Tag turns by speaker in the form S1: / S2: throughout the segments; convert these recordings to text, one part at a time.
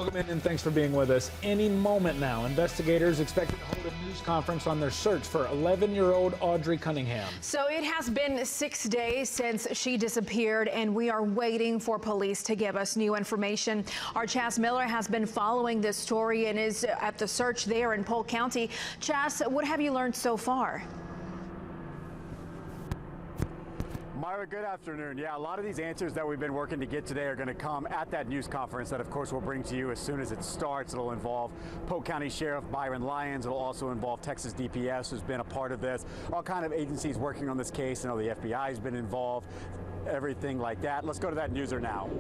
S1: Welcome in and thanks for being with us. Any moment now, investigators expected to hold a news conference on their search for 11-year-old Audrii Cunningham.
S2: So it has been 6 days since she disappeared, and we are waiting for police to give us new information. Our Chas Miller has been following this story and is at the search there in Polk County. Chas, what have you learned so far?
S3: Myra, good afternoon. Yeah, a lot of these answers that we've been working to get today are going to come at that news conference that, of course, we'll bring to you as soon as it starts. It'll involve Polk County Sheriff Byron Lyons. It'll also involve Texas DPS, who's been a part of this. All kind of agencies working on this case. I know the FBI has been involved, everything like that. Let's go to that newser now.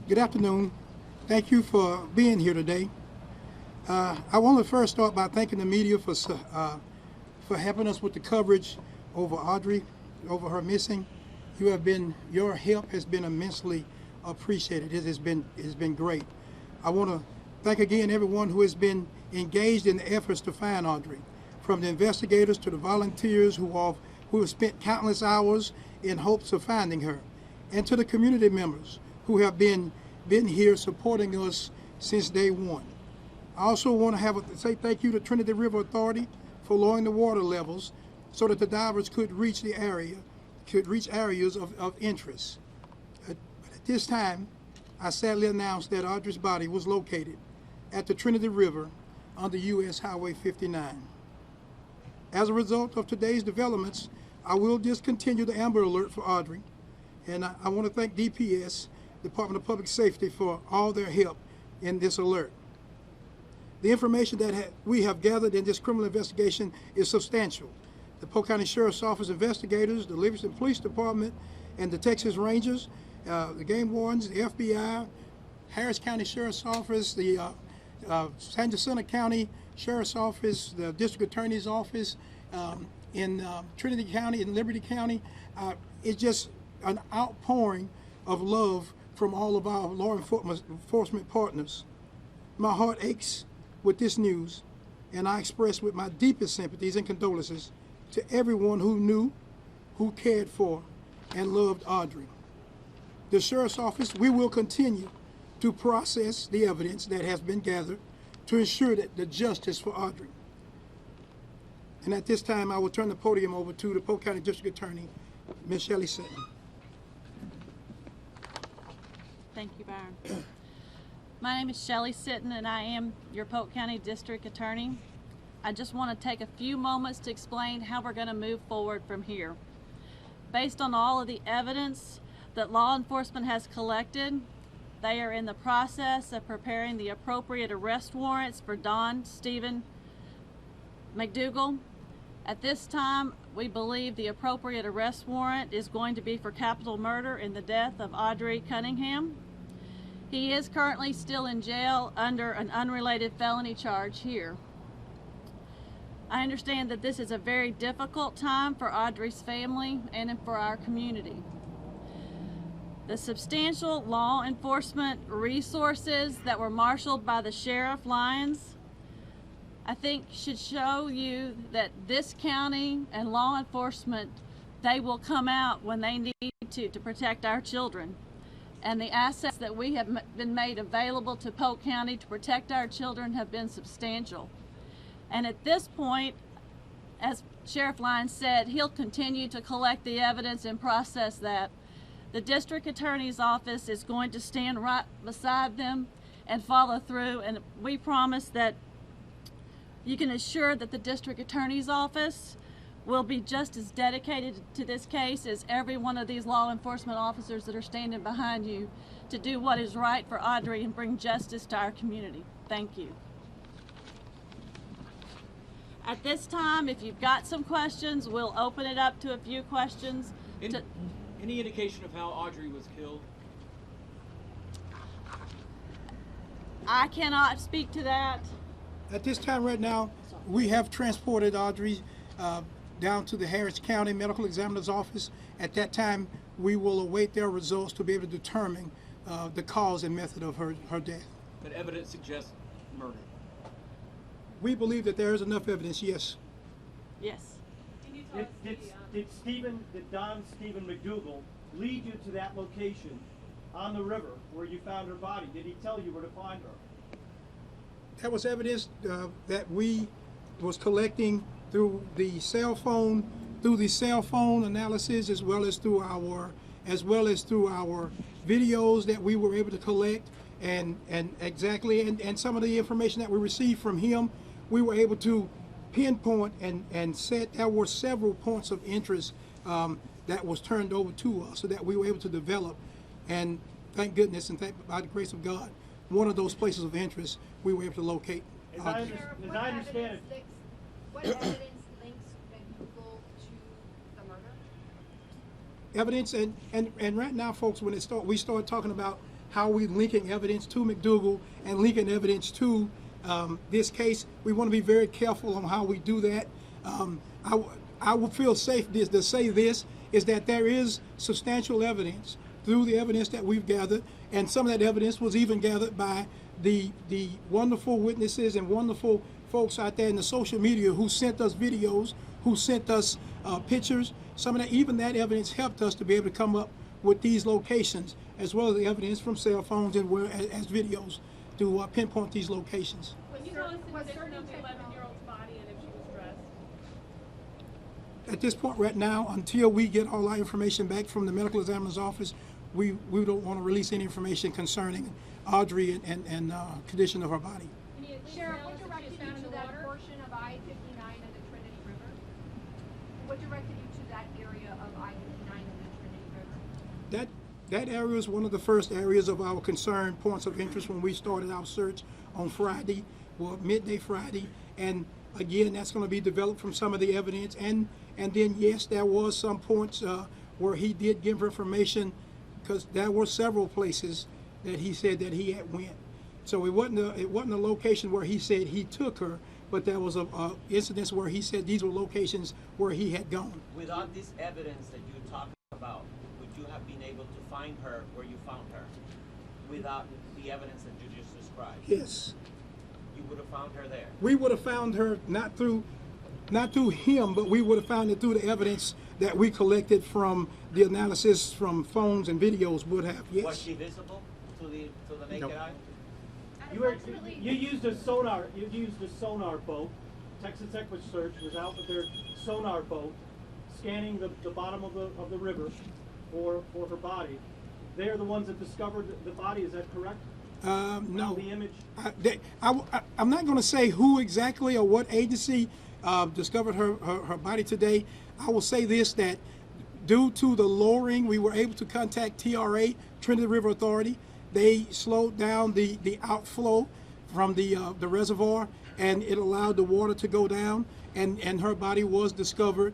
S4: Good afternoon. Thank you for being here today. I want to first start by thanking the media for helping us with the coverage over Audrii, over her missing. Your help has been immensely appreciated. It has been great. I want to thank again everyone who has been engaged in the efforts to find Audrii, from the investigators to the volunteers who have spent countless hours in hopes of finding her, and to the community members who have been here supporting us since day one. I also want to say thank you to Trinity River Authority for lowering the water levels so that the divers could reach areas of interest. But at this time, I sadly announce that Audrii's body was located at the Trinity River under U.S. Highway 59. As a result of today's developments, I will discontinue the Amber Alert for Audrii, and I want to thank DPS, Department of Public Safety, for all their help in this alert. The information that we have gathered in this criminal investigation is substantial. The Polk County Sheriff's Office investigators, the Livingston Police Department, and the Texas Rangers, the game wardens, the FBI, Harris County Sheriff's Office, the San Jacinto County Sheriff's Office, the District Attorney's Office, in Trinity County and Liberty County. It's just an outpouring of love from all of our law enforcement partners. My heart aches with this news, and I express with my deepest sympathies and condolences to everyone who knew, who cared for, and loved Audrii. The Sheriff's Office, we will continue to process the evidence that has been gathered to ensure that the justice for Audrii. And at this time, I will turn the podium over to the Polk County District Attorney, Ms. Shelley Sutton.
S5: Thank you, Byron. My name is Shelley Sitton, and I am your Polk County District Attorney. I just want to take a few moments to explain how we're going to move forward from here. Based on all of the evidence that law enforcement has collected, they are in the process of preparing the appropriate arrest warrants for Don Stephen McDougal. At this time, we believe the appropriate arrest warrant is going to be for capital murder in the death of Audrii Cunningham. He is currently still in jail under an unrelated felony charge here. I understand that this is a very difficult time for Audrii's family and for our community. The substantial law enforcement resources that were marshaled by the Sheriff Lyons, I think, should show you that this county and law enforcement, they will come out when they need to protect our children. And the assets that we have been made available to Polk County to protect our children have been substantial. And at this point, as Sheriff Lyons said, he'll continue to collect the evidence and process that. The District Attorney's Office is going to stand right beside them and follow through, and we promise that you can assure that the District Attorney's Office will be just as dedicated to this case as every one of these law enforcement officers that are standing behind you to do what is right for Audrii and bring justice to our community. Thank you. At this time, if you've got some questions, we'll open it up to a few questions.
S6: Any indication of how Audrii was killed?
S5: I cannot speak to that.
S4: At this time right now, we have transported Audrii down to the Harris County Medical Examiner's Office. At that time, we will await their results to be able to determine the cause and method of her death.
S6: But evidence suggests murder.
S4: We believe that there is enough evidence, yes.
S5: Yes.
S7: Did Don Stephen McDougal lead you to that location on the river where you found her body? Did he tell you where to find her?
S4: That was evidence that we was collecting through the cell phone analysis, as well as through our videos that we were able to collect, and some of the information that we received from him, we were able to pinpoint and set. There were several points of interest that was turned over to us, so that we were able to develop, and thank goodness and by the grace of God, one of those places of interest we were able to locate.
S7: As I understand it,
S8: what evidence links McDougal to the murder?
S4: Evidence, and right now, folks, when we start talking about how we linking evidence to McDougal and linking evidence to this case, we want to be very careful on how we do that. I would feel safe to say this, is that there is substantial evidence through the evidence that we've gathered, and some of that evidence was even gathered by the wonderful witnesses and wonderful folks out there in the social media who sent us videos, who sent us pictures. Some of that, even that evidence helped us to be able to come up with these locations, as well as the evidence from cell phones and as videos to pinpoint these locations.
S9: When you tell us the condition of the 11-year-old's body and if she was dressed?
S4: At this point right now, until we get all our information back from the medical examiner's office, we don't want to release any information concerning Audrii and condition of her body.
S8: Sheriff, what directed you to that portion of I-59 and the Trinity River? What directed you to that area of I-59 and the Trinity River?
S4: That area is one of the first areas of our concern points of interest when we started our search on Friday, well, midday Friday, and again, that's going to be developed from some of the evidence, and then yes, there was some points where he did give information, because there were several places that he said that he had went. So it wasn't a location where he said he took her, but there was a incidents where he said these were locations where he had gone.
S10: Without this evidence that you're talking about, would you have been able to find her where you found her? Without the evidence that you just described?
S4: Yes.
S10: You would have found her there?
S4: We would have found her not through him, but we would have found it through the evidence that we collected from the analysis from phones and videos would have, yes.
S10: Was she visible to the naked eye?
S7: You used a sonar. You used a sonar boat. Texas EquuSearch was out with their sonar boat, scanning the bottom of the river for her body. They are the ones that discovered the body. Is that correct?
S4: No.
S7: The image.
S4: I'm not going to say who exactly or what agency discovered her body today. I will say this, that due to the lowering, we were able to contact TRA, Trinity River Authority. They slowed down the outflow from the reservoir, and it allowed the water to go down, and her body was discovered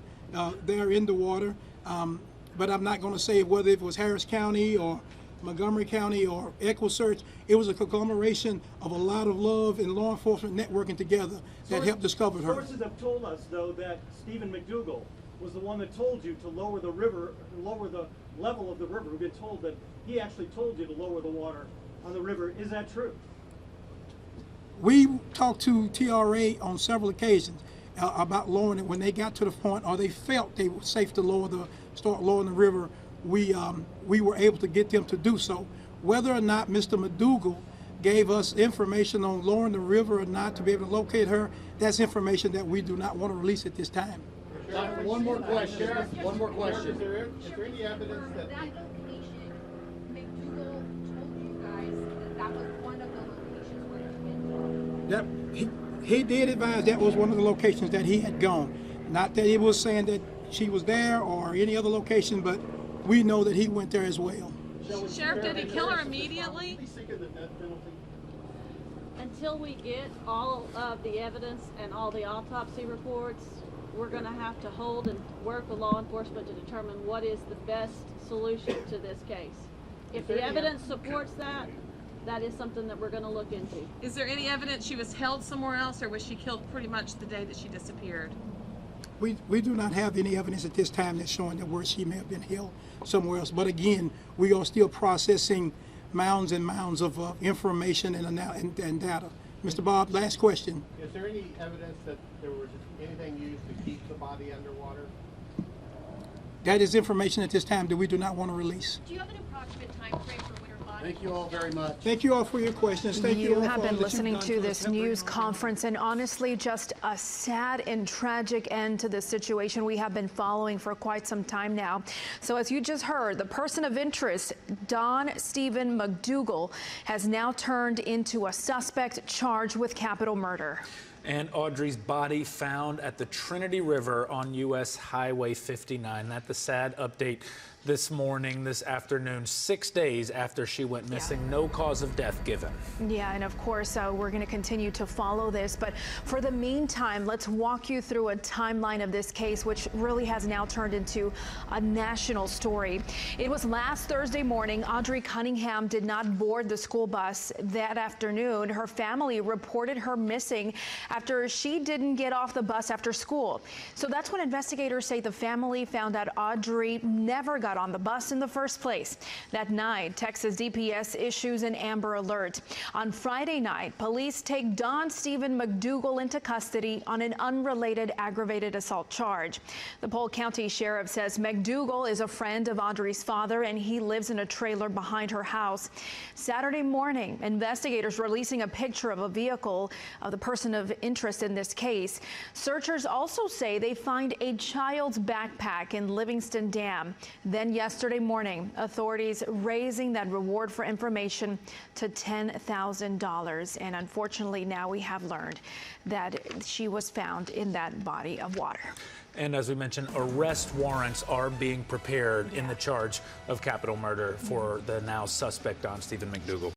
S4: there in the water. But I'm not going to say whether it was Harris County or Montgomery County or EquuSearch. It was a conglomeration of a lot of love and law enforcement networking together that helped discover her.
S7: Sources have told us, though, that Stephen McDougal was the one that told you to lower the level of the river. We've been told that he actually told you to lower the water on the river. Is that true?
S4: We talked to TRA on several occasions about lowering it when they got to the point, or they felt they were safe to start lowering the river. We were able to get them to do so. Whether or not Mr. McDougal gave us information on lowering the river or not to be able to locate her, that's information that we do not want to release at this time.
S11: One more question. One more question.
S8: Is there any evidence that location, McDougal told you guys that was one of the locations where he went?
S4: He did advise that was one of the locations that he had gone. Not that he was saying that she was there or any other location, but we know that he went there as well.
S9: Sheriff, did he kill her immediately?
S5: Until we get all of the evidence and all the autopsy reports, we're going to have to hold and work with law enforcement to determine what is the best solution to this case. If the evidence supports that, that is something that we're going to look into.
S9: Is there any evidence she was held somewhere else, or was she killed pretty much the day that she disappeared?
S4: We do not have any evidence at this time that's showing that where she may have been held somewhere else. But again, we are still processing mounds and mounds of information and data. Mr. Bob, last question.
S11: Is there any evidence that there was anything used to keep the body underwater?
S4: that is information at this time that we do not want to release.
S8: Do you have an approximate time frame for when her body?
S11: Thank you all very much.
S4: Thank you all for your questions. Thank you all
S2: have
S4: for all
S2: been
S4: that
S2: listening
S4: you've done
S2: to
S4: us
S2: this
S4: helping
S2: news
S4: our
S2: conference, and honestly, just a sad and tragic end to the situation we have been following for quite some time now. So as you just heard, the person of interest, Don Stephen McDougal, has now turned into a suspect charged with capital murder.
S1: And Audrey's body found at the Trinity River on U.S. Highway 59. That's the sad update this morning, this afternoon, 6 days after she went missing. No cause of death given.
S2: Yeah, and of course, we're going to continue to follow this. But for the meantime, let's walk you through a timeline of this case, which really has now turned into a national story. It was last Thursday morning. Audrii Cunningham did not board the school bus that afternoon. Her family reported her missing after she didn't get off the bus after school. So that's when investigators say the family found out Audrey never got on the bus in the first place. That night, Texas DPS issues an Amber Alert. On Friday night, police take Don Stephen McDougal into custody on an unrelated aggravated assault charge. The Polk County Sheriff says McDougal is a friend of Audrey's father, and he lives in a trailer behind her house. Saturday morning, investigators releasing a picture of a vehicle of the person of interest in this case. Searchers also say they find a child's backpack in Livingston Dam. Then yesterday morning, authorities raising that reward for information to $10,000. And unfortunately, now we have learned that she was found in that body of water.
S1: And as we mentioned, arrest warrants are being prepared in the charge of capital murder for the now suspect Don Stephen McDougal.